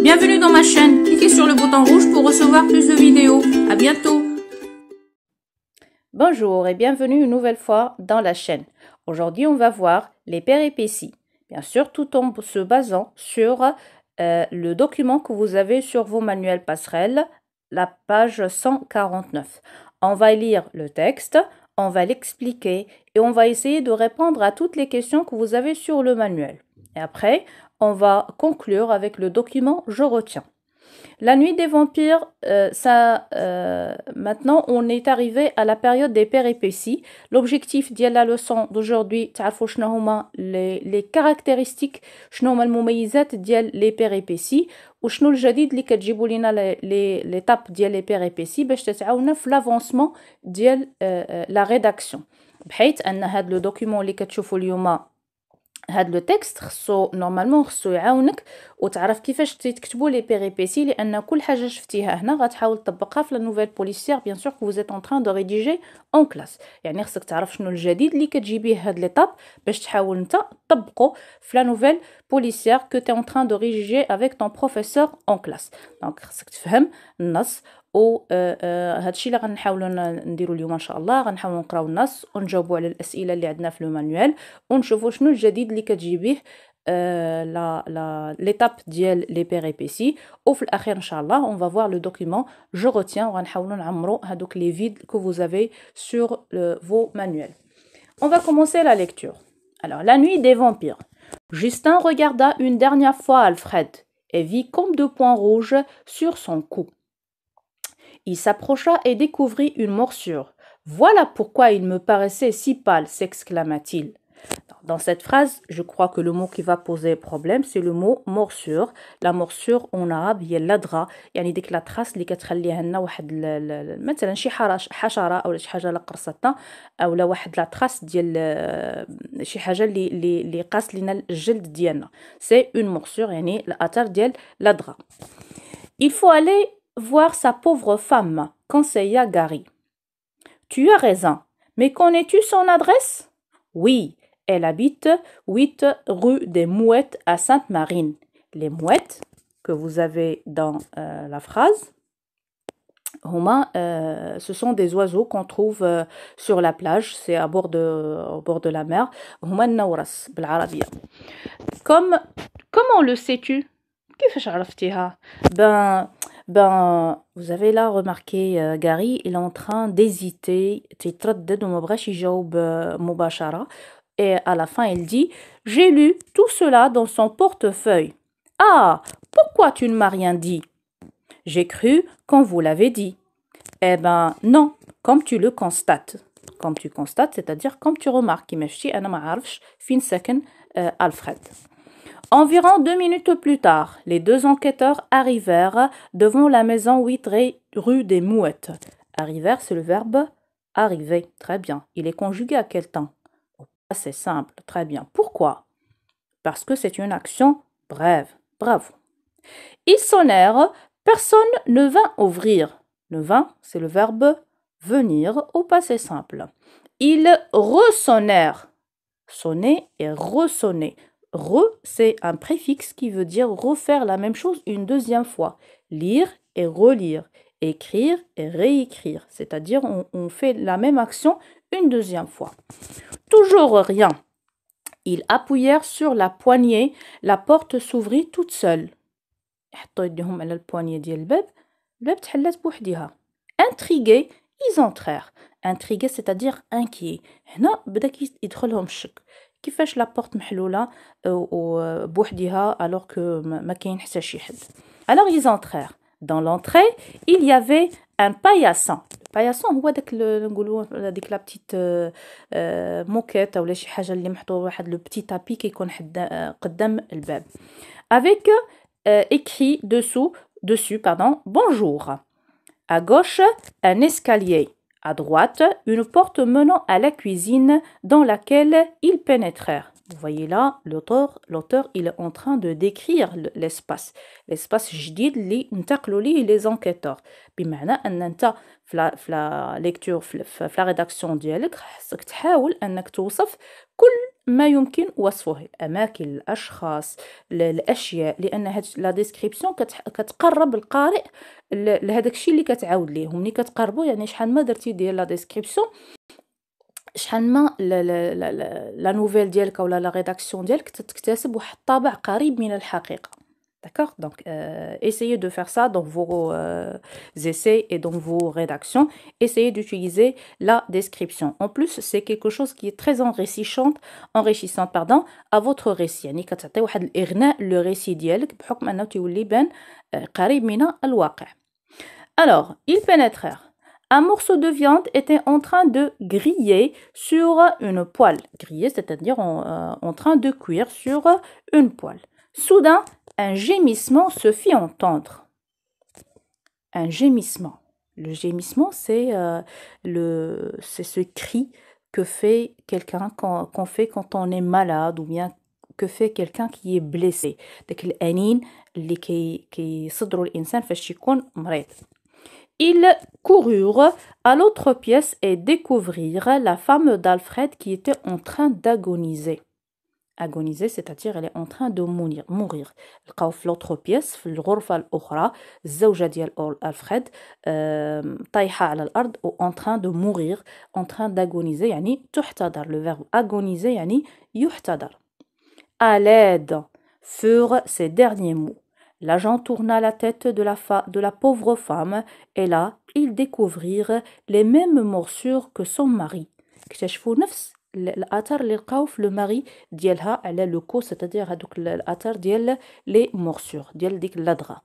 Bienvenue dans ma chaîne. Cliquez sur le bouton rouge pour recevoir plus de vidéos. À bientôt. Bonjour et bienvenue une nouvelle fois dans la chaîne. Aujourd'hui, on va voir les péripéties. Bien sûr, tout en se basant sur le document que vous avez sur vos manuels passerelles, la page 149. On va lire le texte, on va l'expliquer et on va essayer de répondre à toutes les questions que vous avez sur le manuel. Et après, on va conclure avec le document « Je retiens ». La nuit des vampires, maintenant on est arrivé à la période des péripéties. L'objectif de la leçon d'aujourd'hui, تعرفوا شنو هما les caractéristiques, شنو هما المميزات ديال les péripéties وشنو الجديد اللي كتجيبوا لنا l'étape ديال les péripéties باش تتعاونا في l'avancement ديال la rédaction. بحيث ان هذا لو دوكيومون اللي كتشوفوا اليوم هاد لو تكست خصو نورمالمون خصو يعاونك وتعرف كيفاش تكتبوا لي بيريبيتي لان كل حاجه شفتيها هنا غتحاول تطبقها في لا نوفيل بوليسيير بيان سور كو زيت اون تران دو ريديجي اون كلاس. يعني خصك تعرف شنو الجديد اللي كتجيبيه هاد ليطاب باش تحاول نتا تطبقه في لا نوفيل بوليسيير كو تي اون تران دو ريديجي افيك طون بروفيسور اون كلاس. دونك خصك تفهم النص و هادشي اللي غنحاولوا نديروا اليوم ان شاء الله. غنحاولوا نقراو النص ونجاوبوا على الاسئله اللي عندنا في لو مانوال ونشوفوا شنو الجديد اللي كتجيبيه l'étape ديال لي بيريبيتي. وفي الاخير ان شاء الله on va voir le document je retiens وغنحاولوا نعمروا هذوك les vides que vous avez sur vos manuels. On va commencer la lecture. Alors, la nuit des vampires. Justin regarda une dernière fois Alfred et vit comme deux points rouges sur son cou. Il s'approcha et découvrit une morsure. « Voilà pourquoi il me paraissait si pâle » s'exclama-t-il. Dans cette phrase, je crois que le mot qui va poser problème, c'est le mot morsure. La morsure en arabe هي اللدغة، يعني ديك لا تراس اللي كتخليها لنا واحد مثلا شي حشرة أو شي حاجة لا قرصتنا أو لا واحد لا تراس ديال شي حاجة اللي قاس لنا الجلد ديالنا. سي اون morsure يعني الأثر ديال لدغة. Il faut aller voir sa pauvre femme, conseilla Gary. Tu as raison, mais connais-tu son adresse? Oui, elle habite 8 rue des Mouettes à Sainte-Marine. Les mouettes que vous avez dans la phrase, ce sont des oiseaux qu'on trouve sur la plage, c'est au bord de la mer. Comment le sais-tu? كيفاش عرفتيها؟ Ben, vous avez là remarqué Gary, il est en train d'hésiter, تيتردد وما بغاش يجاوب مباشرة. Et à la fin, il dit « J'ai lu tout cela dans son portefeuille. »« Ah, pourquoi tu ne m'as rien dit ?»« J'ai cru qu'on vous l'avait dit. »« Eh ben, non, comme tu le constates. » Comme tu constates, c'est-à-dire comme tu remarques. أنا ما عارفش فين ساكن Alfred. Environ 2 minutes plus tard, les deux enquêteurs arrivèrent devant la maison 8 rue des Mouettes. Arrivèrent, c'est le verbe arriver. Très bien. Il est conjugué à quel temps? C'est simple. Très bien. Pourquoi? Parce que c'est une action brève. Bravo. Ils sonnèrent. Personne ne vint ouvrir. Ne vint, c'est le verbe venir au passé simple. Ils ressonnèrent. Sonner et ressonner. Re, c'est un préfixe qui veut dire refaire la même chose une deuxième fois. Lire et relire. Écrire et réécrire. C'est-à-dire on fait la même action une deuxième fois. Toujours rien. Ils appuyèrent sur la poignée. La porte s'ouvrit toute seule. Intrigués, ils entrèrent. Intrigués, c'est-à-dire inquiets. هنا بدا يدخلهم الشك. كيفاش لا بورت محلوله وبوحدها alors que ما كاين حتى شي حد. Alors ils entrèrent. Dans l'entrée, il y avait un paillasson. Le paillasson هو داك نقولوا ديك لا بتيت موكيت ولا شي حاجه اللي محطوط واحد لو بتي تابي كيكون قدام الباب. Avec écrit dessus bonjour. À gauche, un escalier. À droite, une porte menant à la cuisine dans laquelle ils pénétrèrent. Vous voyez là, l'auteur il est en train de décrire l'espace. L'espace جديد اللي انتقلوا ليه les enquêteurs. بمعنى أن أنت في لا ليكتور في لا ريداكسيون ديالك خاصك تحاول أنك توصف كل ما يمكن وصفه الأماكن الأشخاص الأشياء لأن هاد لا ديسكريبسيون كتقرب القارئ لهداك الشيء اللي كتعاود ليه ملي كتقربوا يعني شحال ما درتي ديال لا ديسكريبسيون شحال ما لا نوفيل ديالك ولا لا ريداكسيون ديالك تكتسب واحد الطابع قريب من الحقيقة. D'accord? Donc, essayez de faire ça dans vos essais et dans vos rédactions. Essayez d'utiliser la description. En plus, c'est quelque chose qui est très enrichissant à votre récit. يعني كتعطي واحد الإغناء le récit ديالك بحكم أنه تيولي بان قريب من الواقع. Alors, ils pénétrèrent. Un morceau de viande était en train de griller sur une poêle. Griller, c'est-à-dire en train de cuire sur une poêle. Soudain, un gémissement se fit entendre. Un gémissement. Le gémissement, c'est ce cri que fait quelqu'un qu'on fait quand on est malade ou bien que fait quelqu'un qui est blessé. داك الأنين اللي كيصدروا الإنسان فاش يكون مريض. Ils coururent à l'autre pièce et découvrirent la femme d'Alfred qui était en train d'agoniser. Agoniser, c'est-à-dire elle est en train de mourir. لقاو في l'autre pièce في الغرفة الأخرى الزوجة ديال ألفريد طايحة على الأرض و en train de mourir, en train d'agoniser يعني تحتضر. Le verbe agoniser يعني يحتضر. À l'aide furent ces derniers mots. L'agent tourna la tête de la pauvre femme et là, ils découvrirent les mêmes morsures que son mari. اكتشفوا نفس الأثر اللي لقاو في لو ماري ديالها على لو كو c'est-à-dire هذوك الأثر ديال لي مورسور ديال ديك اللدغة.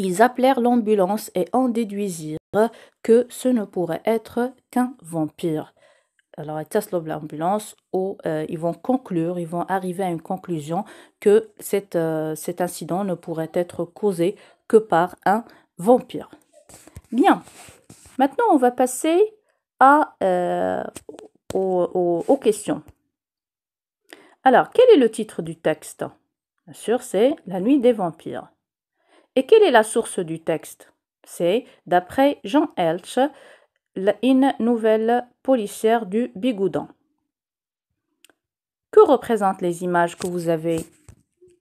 Ils appelèrent l'ambulance et en déduisirent que ce ne pourrait être qu'un vampire. Alors, ils testent l'ambulance ou ils vont conclure, ils vont arriver à une conclusion que cet incident ne pourrait être causé que par un vampire. Bien. Maintenant, on va passer aux questions. Alors, quel est le titre du texte? Bien sûr, c'est La nuit des vampires. Et quelle est la source du texte? C'est d'après Jean Elch, une nouvelle policière du Bigoudon. Que représentent les images que vous avez?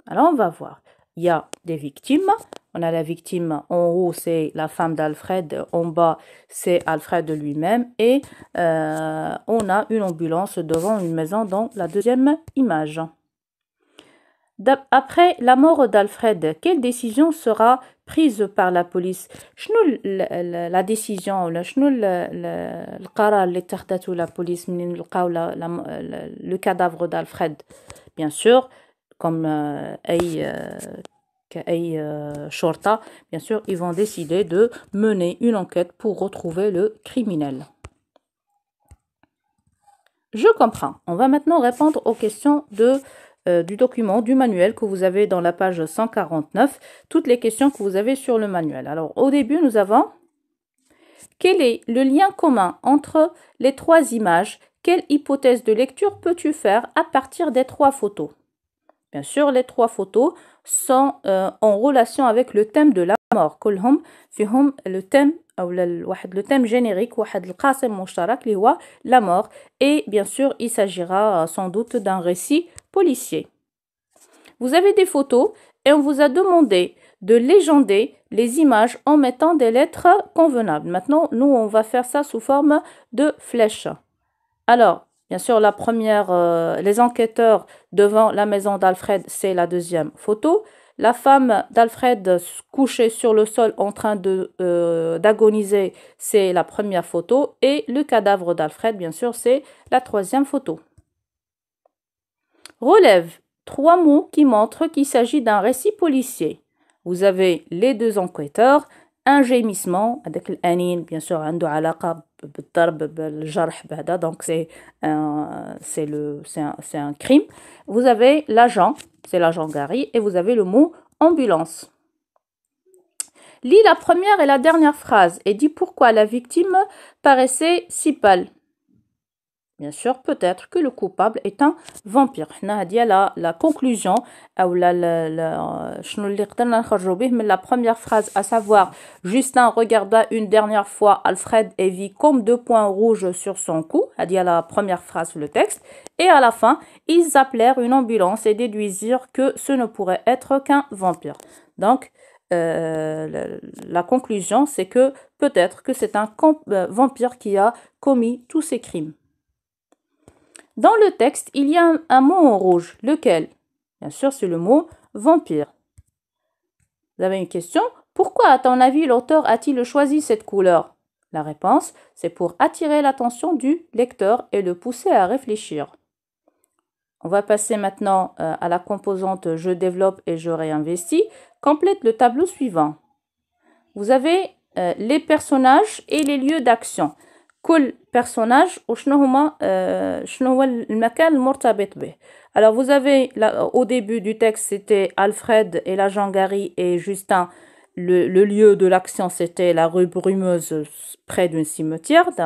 Alors, on va voir. Il y a des victimes. On a la victime en haut, c'est la femme d'Alfred. En bas, c'est Alfred lui-même. Et on a une ambulance devant une maison dans la deuxième image. Après la mort d'Alfred, quelle décision sera prise par la police? شنو la décision ولا شنو القرار اللي اتخذته la police منين لقاو le cadavre d'Alfred? Bien sûr, comme كأي شرطة, bien sûr, ils vont décider de mener une enquête pour retrouver le criminel. Je comprends. On va maintenant répondre aux questions du document, du manuel que vous avez dans la page 149, toutes les questions que vous avez sur le manuel. Alors, au début, nous avons quel est le lien commun entre les trois images? Quelle hypothèse de lecture peux-tu faire à partir des trois photos? Bien sûr, les trois photos sont en relation avec le thème de la mort. كلهم فيهم le thème أو le thème générique واحد القاسم مشترك اللي هو la mort. Et bien sûr, il s'agira sans doute d'un récit policier. Vous avez des photos et on vous a demandé de légender les images en mettant des lettres convenables. Maintenant, nous, on va faire ça sous forme de flèches. Alors, bien sûr, la première, les enquêteurs devant la maison d'Alfred, c'est la deuxième photo. La femme d'Alfred couchée sur le sol en train d'agoniser, c'est la première photo. Et le cadavre d'Alfred, bien sûr, c'est la troisième photo. Relève 3 mots qui montrent qu'il s'agit d'un récit policier. Vous avez les deux enquêteurs, un gémissement, avec l'anine, bien sûr, عنده علاقة بالضرب بالجرح بهذا, donc c'est un crime. Vous avez l'agent, c'est l'agent Gary, et vous avez le mot ambulance. Lis la première et la dernière phrase et dis pourquoi la victime paraissait si pâle. Bien sûr, peut-être que le coupable est un vampire. La conclusion, ou la première phrase, à savoir, Justin regarda une dernière fois Alfred et vit comme 2 points rouges sur son cou. La première phrase, le texte. Et à la fin, ils appelèrent une ambulance et déduisirent que ce ne pourrait être qu'un vampire. Donc, la conclusion, c'est que peut-être que c'est un vampire qui a commis tous ces crimes. Dans le texte, il y a un mot en rouge. Lequel? Bien sûr, c'est le mot vampire. Vous avez une question? Pourquoi, à ton avis, l'auteur a-t-il choisi cette couleur? La réponse, c'est pour attirer l'attention du lecteur et le pousser à réfléchir. On va passer maintenant à la composante « Je développe et je réinvestis ». Complète le tableau suivant. Vous avez les personnages et les lieux d'action. كل personnage وشنو هما شنو هو المكان المرتبط به. Alors vous avez au début du texte c'était Alfred et l'agent Gary et Justin. Le lieu de l'action c'était la rue Brumeuse près d'un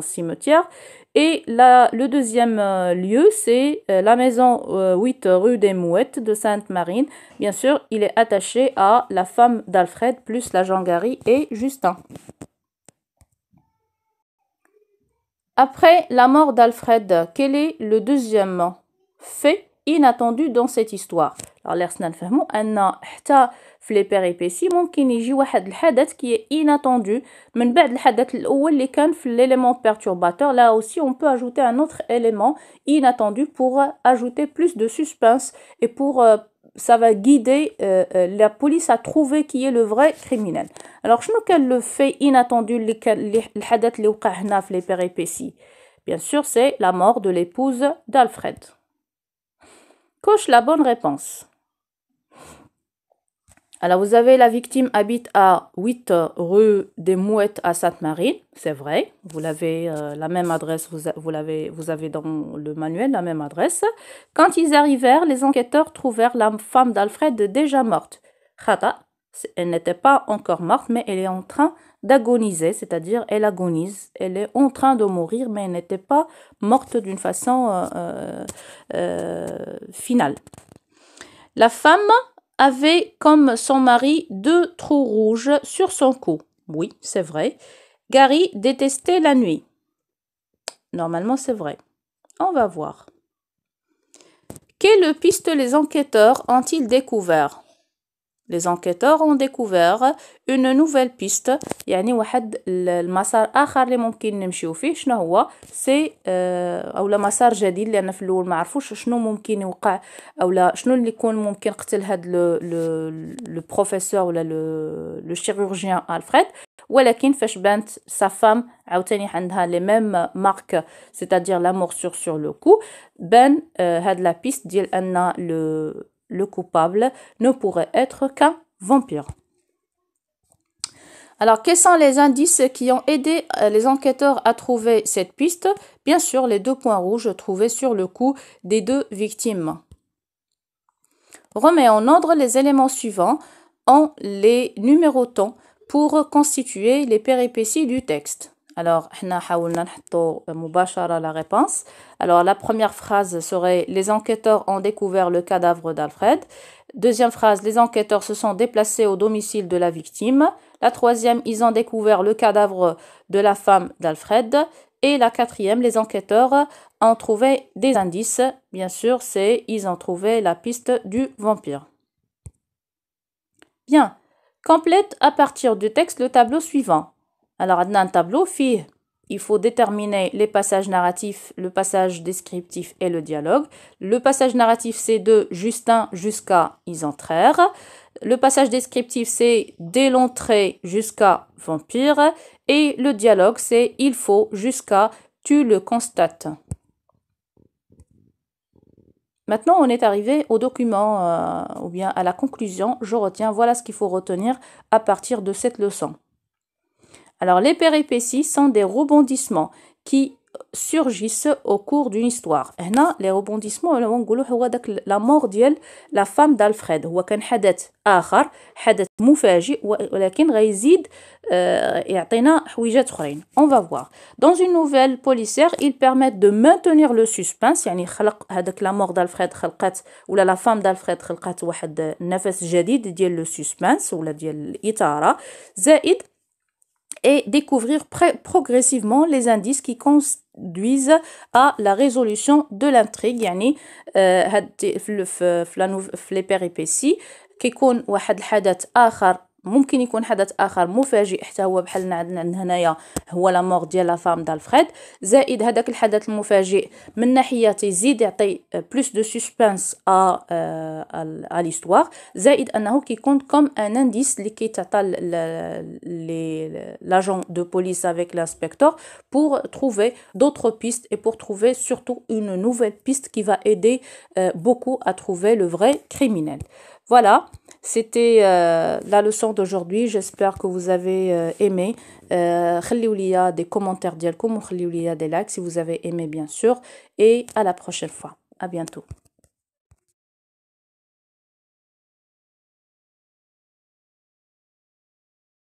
cimetière. Et le deuxième lieu c'est la maison 8 rue des Mouettes de Sainte-Marine. Bien sûr il est attaché à la femme d'Alfred plus l'agent Gary et Justin. Après la mort d'Alfred, quel est le deuxième fait inattendu dans cette histoire? Alors, لازمنا نفهموا أن حتى في les péripéties ممكن يجي واحد الحدث qui est inattendu من بعد الحدث الأول اللي كان في l'élément perturbateur. Là aussi, on peut ajouter un autre élément inattendu pour ajouter plus de suspense et pour ça va guider la police à trouver qui est le vrai criminel. Alors, شنو كان le fait inattendu الحدث اللي وقع هنا في les péripéties? Bien sûr, c'est la mort de l'épouse d'Alfred. Coche la bonne réponse. Alors, vous avez la victime habite à 8 rue des Mouettes à Sainte-Marine. C'est vrai. Vous l'avez la même adresse. Vous avez dans le manuel la même adresse. Quand ils arrivèrent, les enquêteurs trouvèrent la femme d'Alfred déjà morte. Khata. Elle n'était pas encore morte, mais elle est en train d'agoniser, c'est-à-dire elle agonise. Elle est en train de mourir, mais elle n'était pas morte d'une façon finale. La femme avait comme son mari 2 trous rouges sur son cou. Oui, c'est vrai. Gary détestait la nuit. Normalement, c'est vrai. On va voir. Quelle piste les enquêteurs ont-ils découvert? Les enquêteurs ont découvert une nouvelle piste. يعني واحد المسار آخر اللي ممكن نمشيو فيه شنو هو؟ سي أو مسار جديد لأن في الأول ما عرفوش شنو ممكن يوقع أو شنو اللي يكون ممكن قتل هاد لو بروفيسور ولا لو شيروجيان ألفريد. ولكن فاش بانت sa femme عاوتاني عندها les mêmes marques c'est-à-dire la morsure sur le cou بان هاد la piste ديال أن le coupable ne pourrait être qu'un vampire. Alors, quels sont les indices qui ont aidé les enquêteurs à trouver cette piste? Bien sûr, les 2 points rouges trouvés sur le cou des 2 victimes. Remets en ordre les éléments suivants en les numérotant pour constituer les péripéties du texte. Alors, حنا حاولنا نحطو مباشرة la réponse. Alors, la première phrase serait « Les enquêteurs ont découvert le cadavre d'Alfred ». Deuxième phrase « Les enquêteurs se sont déplacés au domicile de la victime ». La troisième « Ils ont découvert le cadavre de la femme d'Alfred ». Et la quatrième « Les enquêteurs ont trouvé des indices ». Bien sûr, c'est « Ils ont trouvé la piste du vampire ». Bien. Complète à partir du texte le tableau suivant. Alors, on a un tableau, il faut déterminer les passages narratifs, le passage descriptif et le dialogue. Le passage narratif, c'est de Justin jusqu'à ils entrèrent. Le passage descriptif, c'est dès l'entrée jusqu'à vampire. Et le dialogue, c'est il faut jusqu'à tu le constates. Maintenant, on est arrivé au document ou bien à la conclusion. Je retiens, voilà ce qu'il faut retenir à partir de cette leçon. Alors, les péripéties sont des rebondissements qui surgissent au cours d'une histoire. هنا les rebondissements ولا نقولوا هو داك la mort ديال la femme d'Alfred. هو كان حدث آخر، حدث مفاجئ ولكن غيزيد يعطينا حويجات أخرين. On va voir. Dans une nouvelle policière, ils permettent de maintenir le suspense. يعني خلق هذاك la mort d'Alfred خلقت ولا la femme d'Alfred خلقت واحد نفس جديد ديال le suspense ولا ديال الإثارة. زائد et découvrir progressivement les indices qui conduisent à la résolution de l'intrigue. يعني في les péripéties كيكون واحد الحدث آخر، ممكن يكون حدث آخر مفاجئ حتى هو بحال عندنا هنايا هو لا مور ديال لا فام d'Alfred. زائد هذاك الحدث المفاجئ من ناحية تزيد يعطي بلوس دو سسبانس à l'histoire. زائد أنه كيكون comme un indice اللي كيتعطى l'agent de police avec l'inspecteur pour trouver d'autres pistes et pour trouver surtout une nouvelle piste qui va aider beaucoup à trouver le vrai criminel. Voilà, c'était la leçon d'aujourd'hui. J'espère que vous avez aimé. خليوا لي des commentaires ديالكم وخليوا لي des likes si vous avez aimé bien sûr. Et à la prochaine fois. À bientôt.